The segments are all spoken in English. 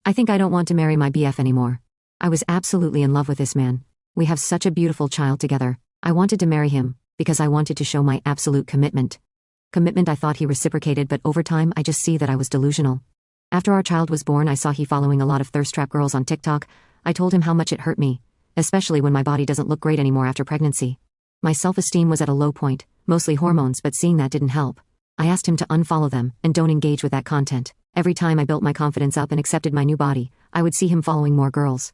I think I don't want to marry my BF anymore. I was absolutely in love with this man. We have such a beautiful child together. I wanted to marry him, because I wanted to show my absolute commitment. Commitment I thought he reciprocated, but over time I just see that I was delusional. After our child was born, I saw he following a lot of thirst trap girls on TikTok. I told him how much it hurt me, especially when my body doesn't look great anymore after pregnancy. My self-esteem was at a low point, mostly hormones, but seeing that didn't help. I asked him to unfollow them and don't engage with that content. Every time I built my confidence up and accepted my new body, I would see him following more girls.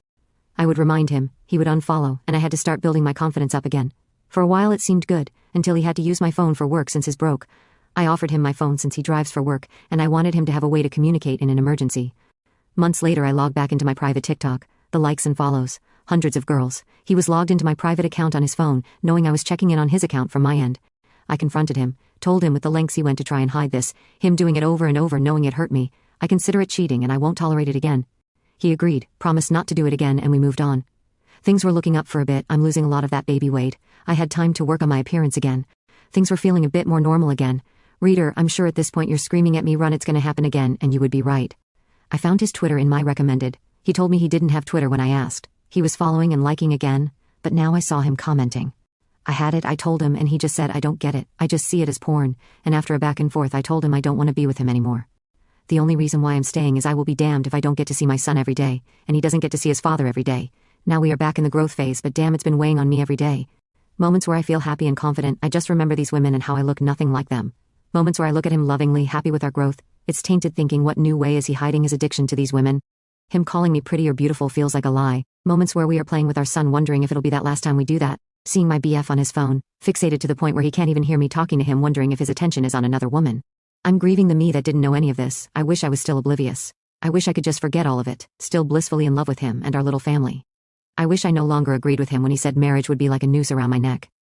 I would remind him, he would unfollow, and I had to start building my confidence up again. For a while it seemed good, until he had to use my phone for work since his broke. I offered him my phone since he drives for work, and I wanted him to have a way to communicate in an emergency. Months later I logged back into my private TikTok, the likes and follows, hundreds of girls. He was logged into my private account on his phone, knowing I was checking in on his account from my end. I confronted him, told him with the lengths he went to try and hide this, him doing it over and over knowing it hurt me. I consider it cheating and I won't tolerate it again. He agreed, promised not to do it again, and we moved on. Things were looking up for a bit. I'm losing a lot of that baby weight. I had time to work on my appearance again. Things were feeling a bit more normal again. Reader, I'm sure at this point you're screaming at me, run, it's gonna happen again, and you would be right. I found his Twitter in my recommended. He told me he didn't have Twitter when I asked. He was following and liking again, but now I saw him commenting. I had it, I told him, and he just said I don't get it, I just see it as porn, and after a back and forth I told him I don't want to be with him anymore. The only reason why I'm staying is I will be damned if I don't get to see my son every day, and he doesn't get to see his father every day. Now we are back in the growth phase, but damn, it's been weighing on me every day. Moments where I feel happy and confident, I just remember these women and how I look nothing like them. Moments where I look at him lovingly, happy with our growth, it's tainted thinking, what new way is he hiding his addiction to these women? Him calling me pretty or beautiful feels like a lie. Moments where we are playing with our son, wondering if it'll be that last time we do that. Seeing my BF on his phone, fixated to the point where he can't even hear me talking to him, wondering if his attention is on another woman. I'm grieving the me that didn't know any of this. I wish I was still oblivious. I wish I could just forget all of it, still blissfully in love with him and our little family. I wish I no longer agreed with him when he said marriage would be like a noose around my neck.